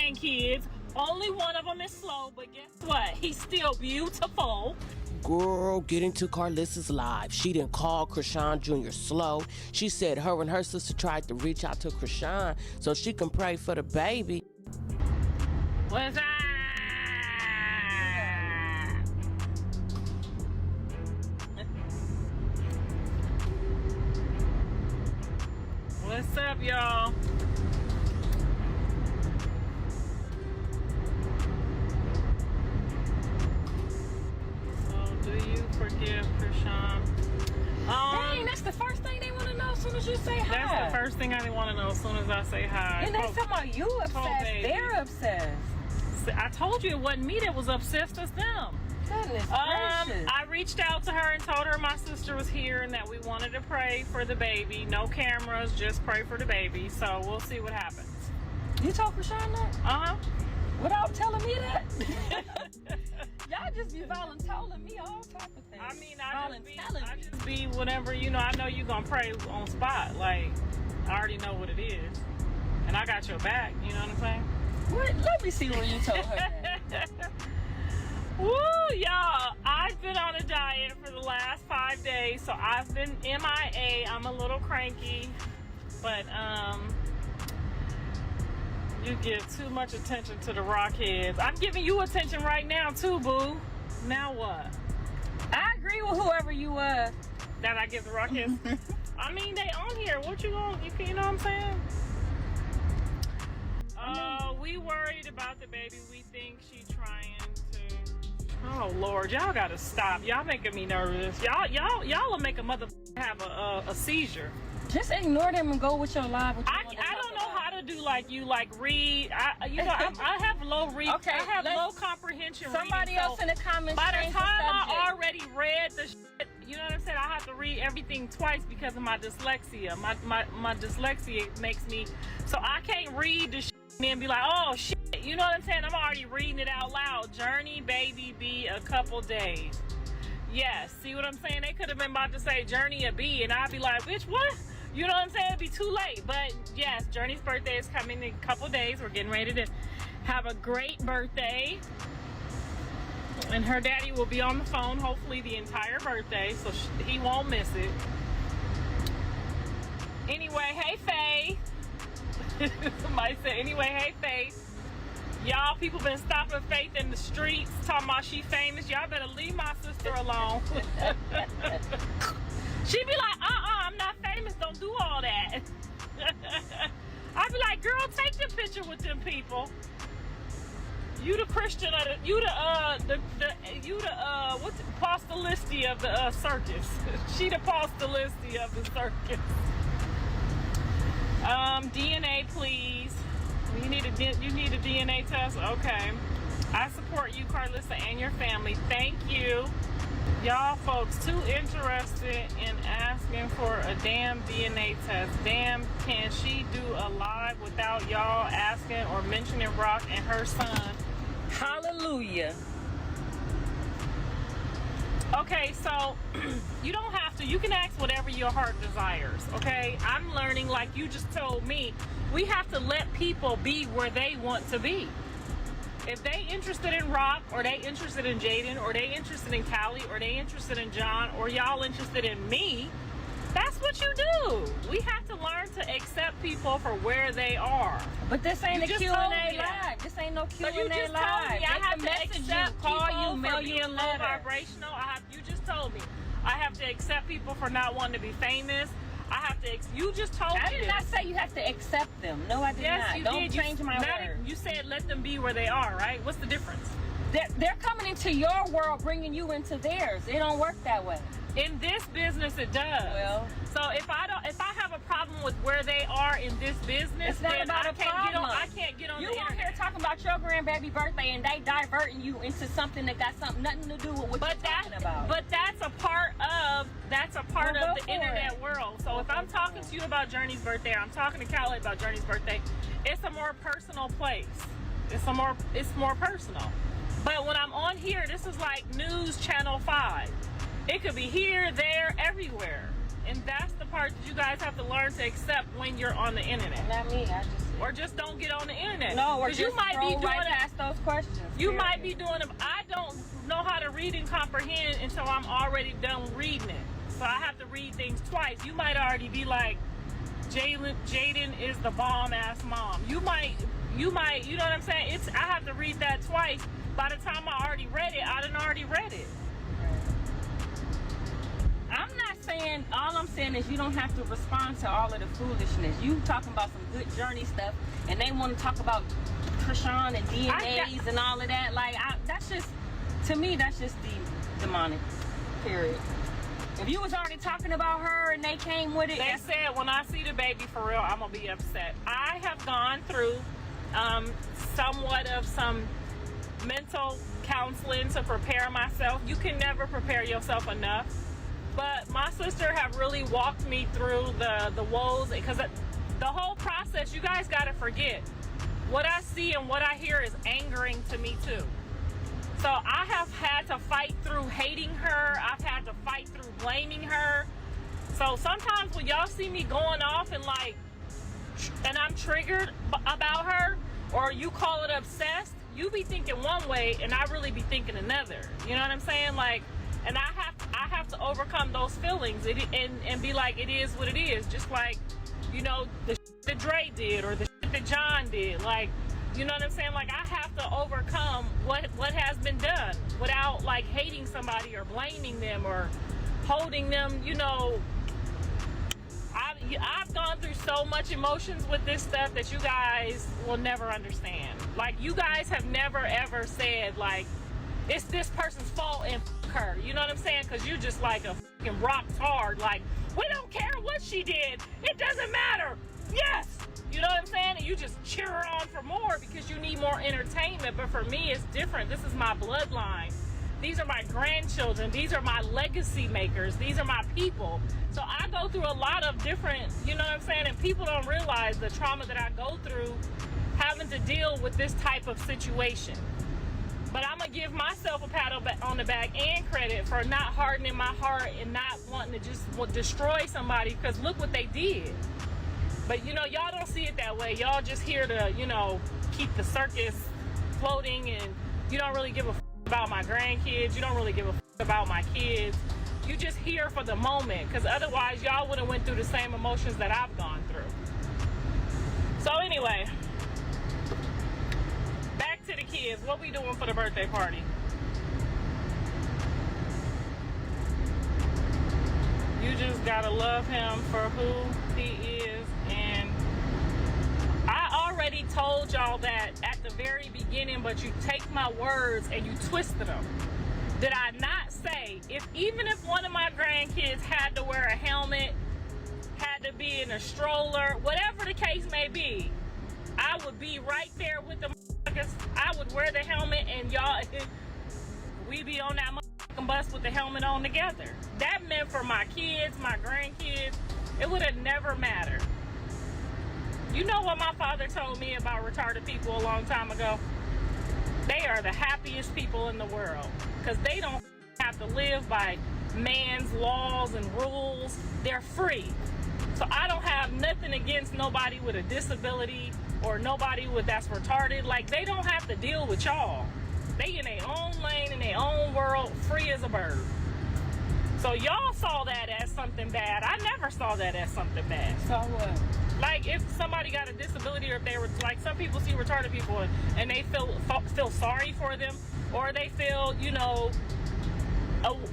grandkids. Only one of them is slow, but guess what? He's still beautiful. Girl, getting to Karlissa's live. She didn't call Chrisean Jr. slow. She said her and her sister tried to reach out to Chrisean so she can pray for the baby. What's that? What's up, y'all? So, do you forgive Chrisean? Dang, that's the first thing they want to know as soon as you say hi. That's the first thing I want to know as soon as I say hi. And they talking about you obsessed. They're obsessed. I told you it wasn't me that was obsessed, it's them. Goodness gracious. I reached out to her and told her my sister was here and that we wanted to pray for the baby. No cameras, just pray for the baby. So we'll see what happens. You told Chrisean that? Uh-huh. Without telling me that? Y'all just be volunteering me all type of things. I mean, I just be whatever, you know, I know you gonna pray on spot. Like, I already know what it is. And I got your back, you know what I'm saying? What? Let me see when you told her that. Woo, y'all. I've been on a diet for the last 5 days, so I've been MIA. I'm a little cranky, but you give too much attention to the rockheads. I'm giving you attention right now too, boo. Now what? I agree with whoever you was. That I give the rockheads? I mean, they on here. What you know what I'm saying? We worried about the baby. We think she trying to. Oh Lord, y'all gotta stop. Y'all making me nervous. Y'all will make a mother have a seizure. Just ignore them and go with your live. I don't know how to do like you, like read. I have low read. Okay, I have low comprehension. Somebody reading, else in the comments. By the time I already read the shit, you know what I'm saying? I have to read everything twice because of my dyslexia. My dyslexia makes me so I can't read the shit and then be like, oh shit. You know what I'm saying? I'm already reading it out loud. Journey, baby, be a couple days. Yes. See what I'm saying? They could have been about to say Journey a B, and I'd be like, bitch, what? You know what I'm saying? It'd be too late. But yes, Journey's birthday is coming in a couple days. We're getting ready to have a great birthday. And her daddy will be on the phone, hopefully the entire birthday, so he won't miss it. Anyway, hey, Faye. Somebody said, anyway, hey, Faith. Y'all, people been stopping Faith in the streets, talking about she famous. Y'all better leave my sister alone. She be like, I'm not famous. Don't do all that. I be like, girl, take the picture with them people. You the Christian, you the what's the Apostolisti of the circus. She the Apostolisti of the circus. DNA, please. You need a DNA test? Okay. I support you, Karlissa, and your family. Thank you. Y'all folks too interested in asking for a damn DNA test. Damn, can she do a live without y'all asking or mentioning Rock and her son? Hallelujah. Okay, so you don't have to. You can ask whatever your heart desires, okay? I'm learning, like you just told me, we have to let people be where they want to be. If they interested in Rock, or they interested in Jaden, or they interested in Callie, or they interested in John, or y'all interested in me, that's what you do. We have to learn to accept people for where they are. But this ain't a Q&A live. This ain't no Q&A live. So you just told me I have to accept call you, mail for you being a low letter. vibrational. You just told me I have to accept people for not wanting to be famous. I have to. You just told me. I did not say you have to accept them. No, I did not. Don't change my word. You said let them be where they are, right? What's the difference? They're coming into your world, bringing you into theirs. It don't work that way. In this business, it does. Well, so if I have a problem with where they are in this business, it's not about a problem. I can't get on the internet. You on here talking about your grandbaby birthday, and they diverting you into something that got nothing to do with what you're talking about. But that's a part of the internet world. So if I'm talking to you about Journey's birthday, or I'm talking to Callie about Journey's birthday, it's a more personal place. It's more personal. But when I'm on here, this is like News Channel 5. It could be here, there, everywhere. And that's the part that you guys have to learn to accept when you're on the internet. Not me. I just or just don't get on the internet. No, or 'Cause just you might be scroll doing right it. past those questions. You period. might be doing it. I don't know how to read and comprehend until I'm already done reading it. So I have to read things twice. You might already be like, Jaden is the bomb ass mom. You might, you know what I'm saying? I have to read that twice. By the time I already read it, I done already read it. I'm not saying, all I'm saying is you don't have to respond to all of the foolishness. You talking about some good journey stuff, and they want to talk about Chrisean and DNAs and all of that. Like, that's just, to me, that's just demonic, period. If you was already talking about her and they came with it. They said when I see the baby for real, I'm going to be upset. I have gone through somewhat of some mental counseling to prepare myself. You can never prepare yourself enough. But my sister have really walked me through the woes, because the whole process, you guys got to forget, what I see and what I hear is angering to me too. So I have had to fight through hating her. I've had to fight through blaming her. So sometimes when y'all see me going off and I'm triggered about her, or you call it obsessed, you be thinking one way and I really be thinking another. You know what I'm saying? Like, and I have to overcome those feelings and be like, it is what it is. Just like, you know, the shit that Dre did or the shit that John did. Like, you know what I'm saying? Like, I have to overcome what has been done without like hating somebody or blaming them or holding them, you know. I've gone through so much emotions with this stuff that you guys will never understand. Like, you guys have never ever said like, it's this person's fault and her. You know what I'm saying? Because you're just like a fucking rock hard. Like, we don't care what she did. It doesn't matter. Yes. You know what I'm saying? And you just cheer her on for more because you need more entertainment. But for me, it's different. This is my bloodline. These are my grandchildren. These are my legacy makers. These are my people. So I go through a lot of different, you know what I'm saying? And people don't realize the trauma that I go through having to deal with this type of situation. But I'm going to give myself a pat on the back and credit for not hardening my heart and not wanting to just destroy somebody, because look what they did. But, you know, y'all don't see it that way. Y'all just here to, you know, keep the circus floating, and you don't really give a about my grandkids. You don't really give a about my kids. You just here for the moment, because otherwise y'all would have went through the same emotions that I've gone through. So anyway, back to the kids. What we doing for the birthday party? You just gotta love him for who he is. And I already told y'all that at the very beginning, but you take my words and you twisted them. Did I not say, even if one of my grandkids had to wear a helmet, had to be in a stroller, whatever the case may be, I would be right there with them. I would wear the helmet and y'all, we be on that bus with the helmet on together. That meant for my kids, my grandkids, it would have never mattered. You know what my father told me about retarded people a long time ago? They are the happiest people in the world, because they don't have to live by man's laws and rules. They're free. So I don't have nothing against nobody with a disability or nobody that's retarded. Like, they don't have to deal with y'all. They in their own lane, in their own world, free as a bird. So y'all saw that as something bad. I never saw that as something bad. So what? Like, if somebody got a disability, or if they were, like, some people see retarded people and they feel sorry for them, or they feel, you know,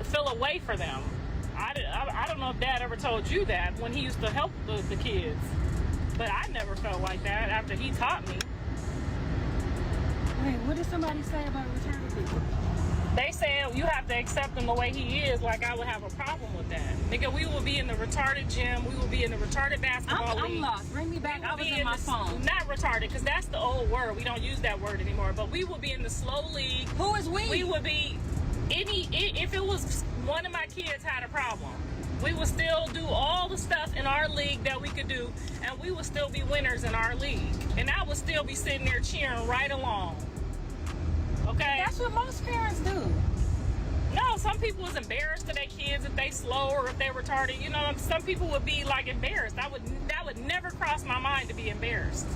feel away for them. I don't know if Dad ever told you that when he used to help the kids, but I never felt like that after he taught me. Wait, what did somebody say about retarded people? They said you have to accept him the way he is. Like, I would have a problem with that. Nigga, we will be in the retarded gym. We will be in the retarded basketball league. I'm lost. Bring me back. I was in my phone. Not retarded, because that's the old word. We don't use that word anymore. But we will be in the slow league. Who is we? We would be if it was one of my kids had a problem, we would still do all the stuff in our league that we could do, and we would still be winners in our league. And I would still be sitting there cheering right along. Okay? That's what most parents do. No, some people was embarrassed to their kids if they slow or if they retarded. You know, some people would be like embarrassed. That would never cross my mind to be embarrassed.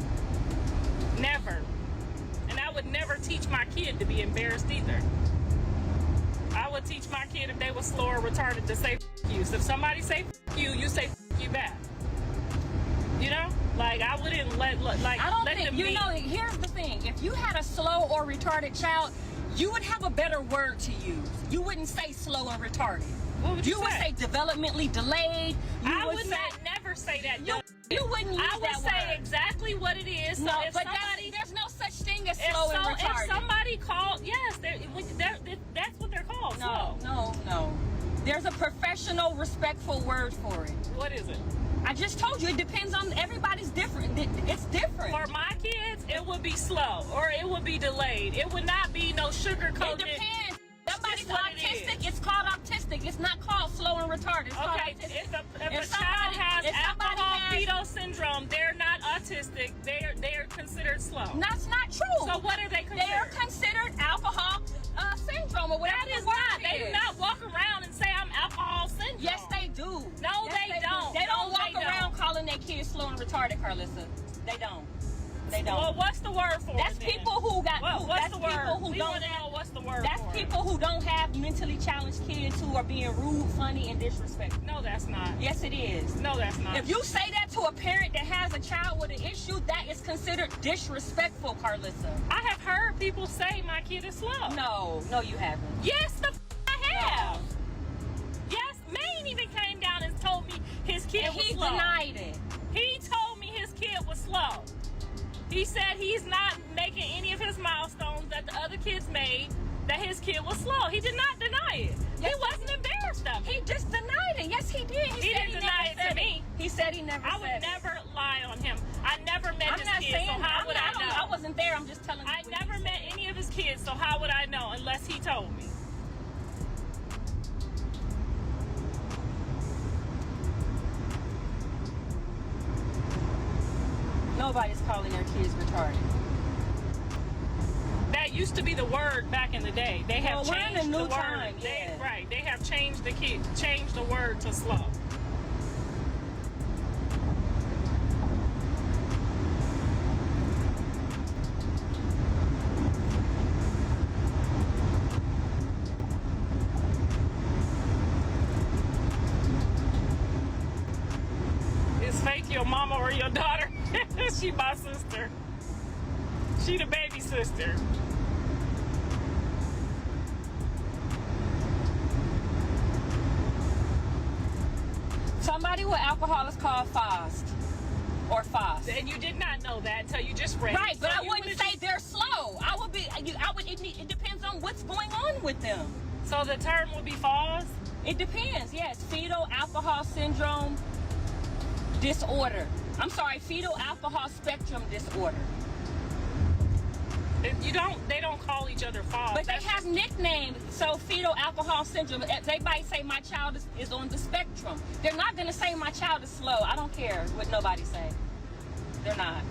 my kid to be embarrassed either. I would teach my kid if they were slow or retarded to say f you. So if somebody say f you, you say f you back. You know? Like, I wouldn't let them be. Here's the thing. If you had a slow or retarded child, you would have a better word to use. You wouldn't say slow and retarded. What would you would say developmentally delayed. I would never say that. You wouldn't use that I would say exactly what it is. So if somebody, there's no such thing as slow and retarded. If somebody called, yes, that's what they're called. No. There's a professional, respectful word for it. What is it? I just told you, it depends on, everybody's different. It's different. For my kids, it would be slow or it would be delayed. It would not be no sugar-coated. It depends. Somebody's autistic, it's called autistic. It's not called slow and retarded. It's called autistic. If a child has alcohol fetal syndrome, they're not autistic. They're considered slow. That's not true. So what are they considered? They're considered alcohol syndrome or whatever. That is not. They do not walk around and say I'm alcohol syndrome. Yes, they do. No, they don't. They don't walk around calling their kids slow and retarded, Karlissa. They don't. They don't. Well, what's the word for that's it? That's people who got. What's the word? People who we don't want to know what's the word. That's for people who don't have mentally challenged kids who are being rude, funny, and disrespectful. No, that's not. Yes, it is. No, that's not. If you say that to a parent that has a child with an issue, that is considered disrespectful, Karlissa. I have heard people say my kid is slow. No, you haven't. Yes, I have. No. Yes, Maine even came down and told me his kid was slow. He denied it. He told me his kid was slow. He said he's not making any of his milestones that the other kids made, that his kid was slow. He did not deny it. Yes. He wasn't embarrassed of it. He just denied it. Yes, he did. He didn't deny it to me. He said he never said it. I would never lie on him. I never met his kids, so how would I know? I wasn't there. I'm just telling you. I never met any of his kids, so how would I know unless he told me? Nobody's calling their kids retarded. That used to be the word back in the day. They have changed the word. Time, yeah. Right. They have changed the word to slow. Is Faith your mama or your daughter? She my sister. She the baby sister. Somebody with alcohol is called fast or fast. And you did not know that until you just read right, it. but I wouldn't say they're slow. It depends on what's going on with them. So the term would be FAS? It depends, yes. Fetal alcohol syndrome disorder. I'm sorry, fetal alcohol spectrum disorder. They don't call each other FAS. But they have nicknames. So fetal alcohol syndrome, they might say my child is on the spectrum. They're not going to say my child is slow. I don't care what nobody say. They're not.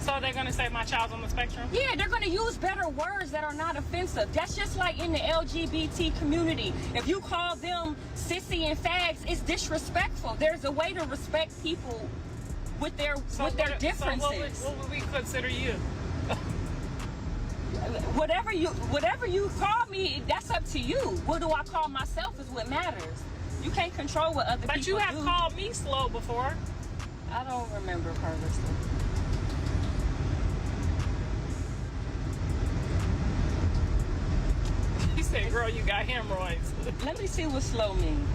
So they're going to say my child's on the spectrum? Yeah, they're going to use better words that are not offensive. That's just like in the LGBT community. If you call them sissy and fags, it's disrespectful. There's a way to respect people with their differences. So what would we consider you? Whatever you call me, that's up to you. What do I call myself is what matters. You can't control what other people do. But you have called me slow before. I don't remember, Karlissa. You said, girl, you got hemorrhoids. Let me see what slow means.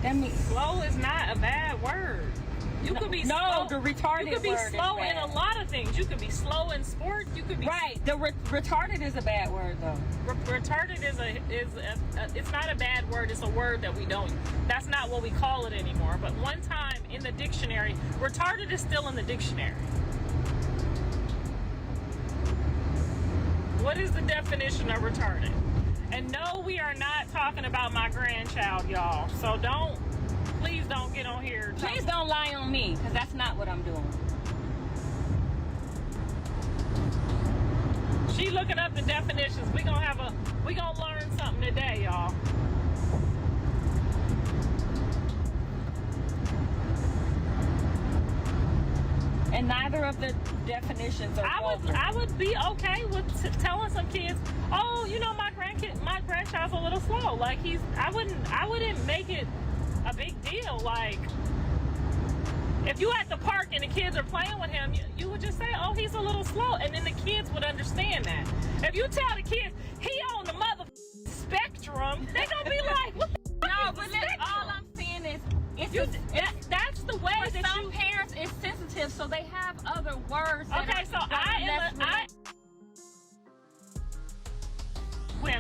That means slow is not a bad word. You could be slow. The retarded. You could be slow in a lot of things. You could be slow in sport. You could be right. The retarded is a bad word, though. Retarded is it's not a bad word. It's a word that we don't. That's not what we call it anymore. But one time in the dictionary, retarded is still in the dictionary. What is the definition of retarded? And no, we are not talking about my grandchild, y'all. So please don't get on here. Please don't lie on me, because that's not what I'm doing. She looking up the definitions. We gonna learn something today, y'all. And neither of the definitions are vulgar. I would be okay with telling some kids, oh, you know, my grandchild's a little slow. Like I wouldn't make it a big deal. Like if you at the park and the kids are playing with him, you would just say, oh, he's a little slow, and then the kids would understand that. If you tell the kids he on the mother spectrum, they gonna be like, what the no, but all I'm saying is, that's the way for that some parents is sensitive, so they have other words. Okay, so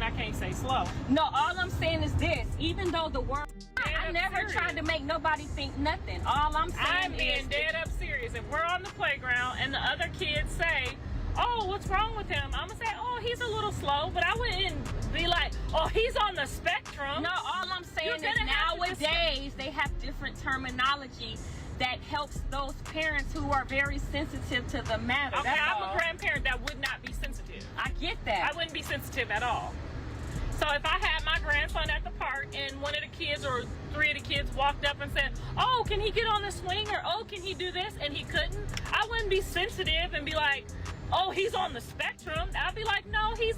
I can't say slow. No, all I'm saying is this. Even though the word, I never serious. tried to make nobody think nothing. All I'm saying I'm being dead up serious. If we're on the playground and the other kids say, oh, what's wrong with him? I'm gonna say, oh, he's a little slow, but I wouldn't be like, oh, he's on the spectrum. No, all I'm saying is nowadays they have different terminology that helps those parents who are very sensitive to the matter. Okay, I'm a grandparent that would not be sensitive. I get that. I wouldn't be sensitive at all. So if I had my grandson at the park and one of the kids or three of the kids walked up and said, oh, can he get on the swing, or oh, can he do this, and he couldn't, I wouldn't be sensitive and be like, oh, he's on the spectrum. I'd be like, no, he's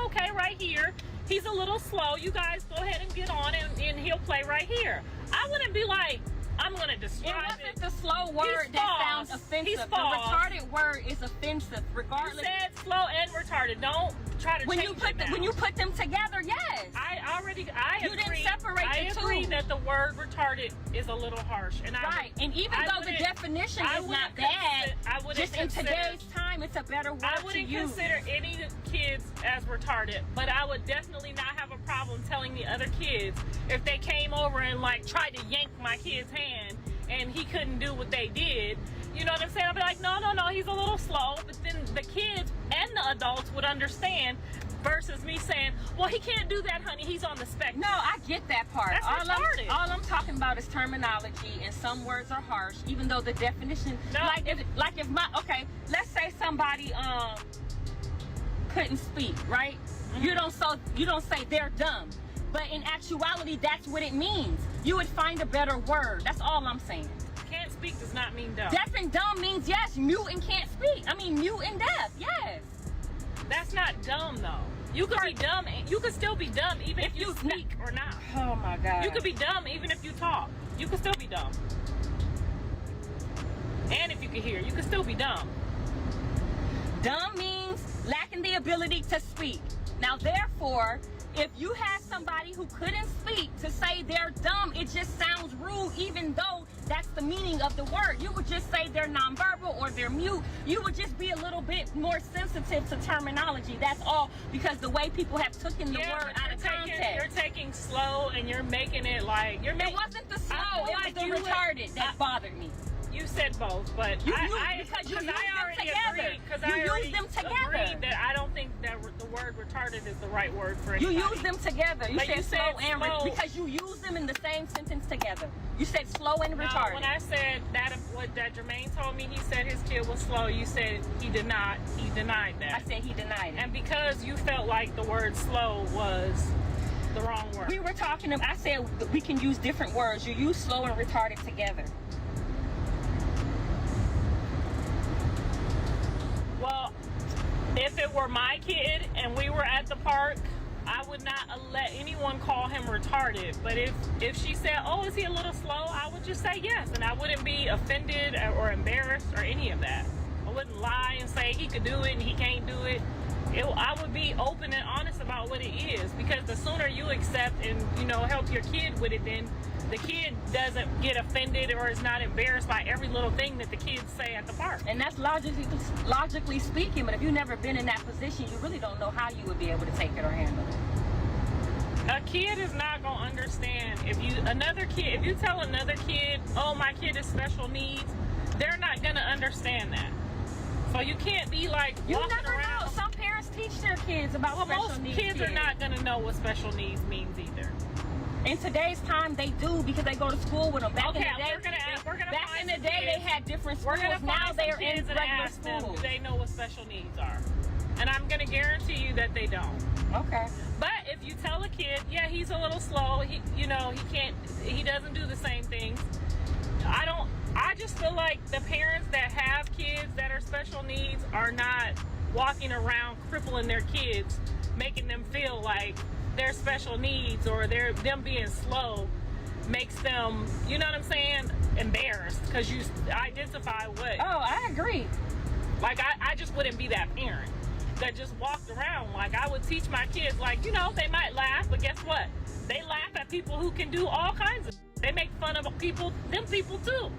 okay right here. He's a little slow. You guys go ahead and get on, and he'll play right here. I wouldn't be like, I'm gonna describe it. It wasn't the slow word that sounds offensive. The retarded word is offensive, regardless. You said slow and retarded. Don't try to change it now. When you put them together, yes. I agree. You didn't separate the two. I agree that the word retarded is a little harsh, and and even though the definition is not bad, just in today's time, it's a better word to use. I wouldn't consider any kids as retarded, but I would definitely not have a problem telling the other kids if they came over and like tried to yank my kid's hand and he couldn't do what they did. You know what I'm saying? I'd be like, no, he's a little slow. But then the kids and the adults would understand versus me saying, well, he can't do that, honey. He's on the spectrum. No, I get that part. That's retarded. All I'm talking about is terminology, and some words are harsh, even though the definition, let's say somebody couldn't speak, right? Mm-hmm. You don't say they're dumb. But in actuality, that's what it means. You would find a better word. That's all I'm saying. Can't speak does not mean dumb. Deaf and dumb means yes. Mute and can't speak. I mean, mute and deaf. Yes. That's not dumb though. You could be dumb. You could still be dumb even if you speak or not. Oh my God. You could be dumb even if you talk. You could still be dumb. And if you could hear, you could still be dumb. Dumb means lacking the ability to speak. Now, therefore, if you had somebody who couldn't speak to say they're dumb, it just sounds rude, even though that's the meaning of the word. You would just say they're nonverbal or they're mute. You would just be a little bit more sensitive to terminology. That's all, because the way people have taken the word out of context. You're taking slow and you're making it like it wasn't the slow, it was the retarded that bothered me. You said both, but I already agreed that I don't think that the word retarded is the right word for anybody. You use them together. You said slow and retarded because you use them in the same sentence together. You said slow and retarded. When I said that Jermaine told me, he said his kid was slow. You said he denied that. I said he denied it. And because you felt like the word slow was the wrong word. We were talking. I said we can use different words. You use slow and retarded together. Well, if it were my kid and we were at the park, I would not let anyone call him retarded. But if she said, oh, is he a little slow? I would just say yes. And I wouldn't be offended or embarrassed or any of that. I wouldn't lie and say he could do it and he can't do it. I would be open and honest about what it is. Because the sooner you accept and, help your kid with it, then the kid doesn't get offended or is not embarrassed by every little thing that the kids say at the park. And that's logically speaking, but if you've never been in that position, you really don't know how you would be able to take it or handle it. A kid is not going to understand. If you tell another kid, oh, my kid is special needs, they're not going to understand that. So you can't be like walking around. Know. Some parents teach their kids about special needs. Most kids are not going to know what special needs means either. In today's time, they do because they go to school with them. Back in the day, they had different schools. Now they're in regular schools. Do they know what special needs are? And I'm going to guarantee you that they don't. Okay. But if you tell a kid, yeah, he's a little slow. He doesn't do the same things. I just feel like the parents that have kids that are special needs are not walking around crippling their kids, making them feel like their special needs or them being slow makes them, you know what I'm saying, embarrassed because you identify what. Oh, I agree. Like, I just wouldn't be that parent that just walked around. Like, I would teach my kids, like, you know, they might laugh, but guess what? They laugh at people who can do all kinds of. They make fun of people, them people too.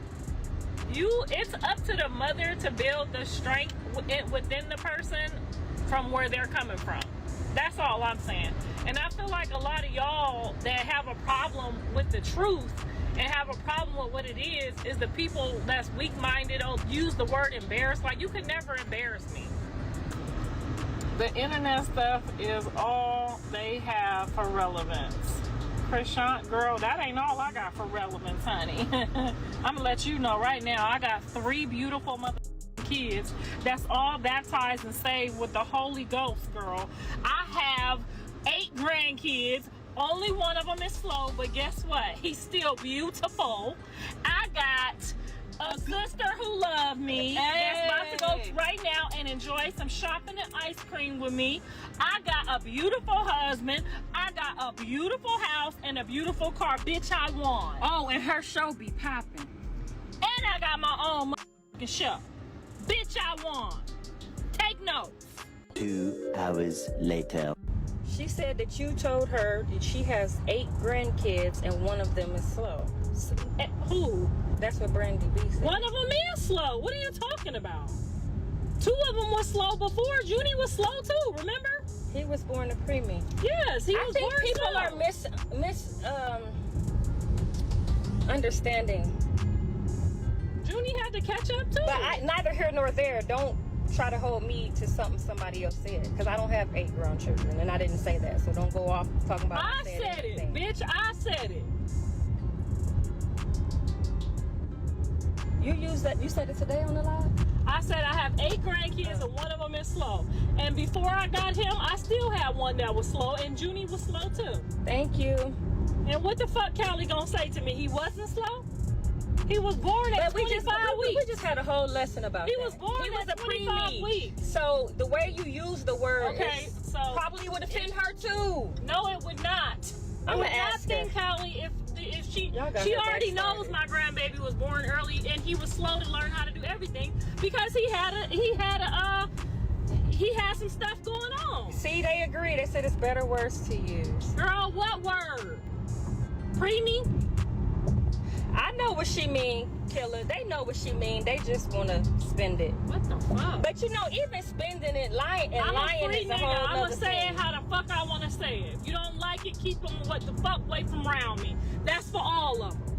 It's up to the mother to build the strength within the person from where they're coming from. That's all I'm saying. And I feel like a lot of y'all that have a problem with the truth and have a problem with what it is the people that's weak-minded or use the word embarrassed. Like, you could never embarrass me. The internet stuff is all they have for relevance. Chrisean, girl, that ain't all I got for relevance, honey. I'm gonna let you know right now, I got 3 beautiful kids that's all baptized and saved with the Holy Ghost, girl. I have 8 grandkids. Only one of them is slow, but guess what? He's still beautiful. I got a sister who loves me that's about to go right now and enjoy some shopping and ice cream with me. I got a beautiful husband. I got a beautiful house and a beautiful car. Bitch, I won. Oh, and her show be popping. And I got my own motherfucking show. Bitch, I won. Take notes. 2 hours later. She said that you told her that she has 8 grandkids and one of them is slow. Who? That's what Brandy B said. One of them is slow. What are you talking about? 2 of them was slow before. Junie was slow too, remember? He was born a preemie. Yes, he was born slow. I think people are understanding. Junie had to catch up too. But neither here nor there. Don't try to hold me to something somebody else said, because I don't have 8 grown children and I didn't say that, so don't go off talking about I said it, bitch. I said it. You said it today on the live? I said I have 8 grandkids and one of them is slow. And before I got him, I still had one that was slow, and Junie was slow too. Thank you. And what the fuck Callie gonna say to me? He wasn't slow? He was born at 25 weeks. We just had a whole lesson about he that. Was born he was at a 25 weeks. So the way you use the word so probably would offend her too. No, it would not. I would not think Callie if she already knows my grandbaby was born early and he was slow to learn how to do everything because he had some stuff going on. See, they agree. They said it's better words to use. Girl, what word? Preemie? I know what she mean, killer. They know what she mean. They just want to spend it. What the fuck? But you know, even spending it, lying is a whole I'm other gonna say it how the fuck I want to say it. If you don't like it, keep them what the fuck away from around me. That's for all of them.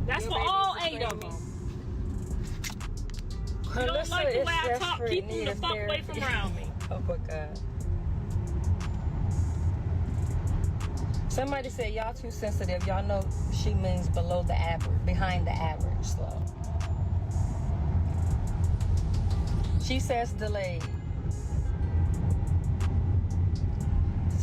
That's for all 8 of them. You don't like the way I talk, keep them the fuck away from around me. Oh my God. Somebody said y'all too sensitive. Y'all know she means below the average, behind the average slow. She says delayed.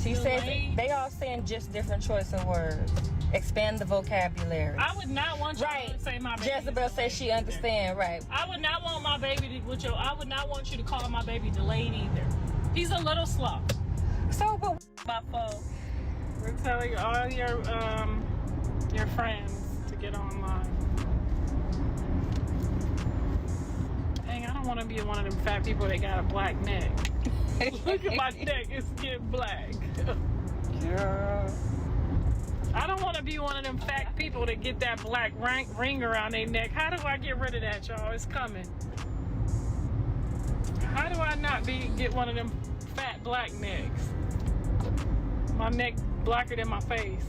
She says they all saying just different choice of words. Expand the vocabulary. I would not want you to say my baby. Jezebel says she understand, right. I would not want my baby to, I would not want you to call my baby delayed either. He's a little slow. So, but my phone. We're telling all your friends to get online. Dang, I don't want to be one of them fat people that got a black neck. Look at my neck, it's getting black. Girl. I don't want to be one of them fat people that get that black ring around their neck. How do I get rid of that, y'all? It's coming. How do I not get one of them fat black necks? My neck blacker than my face.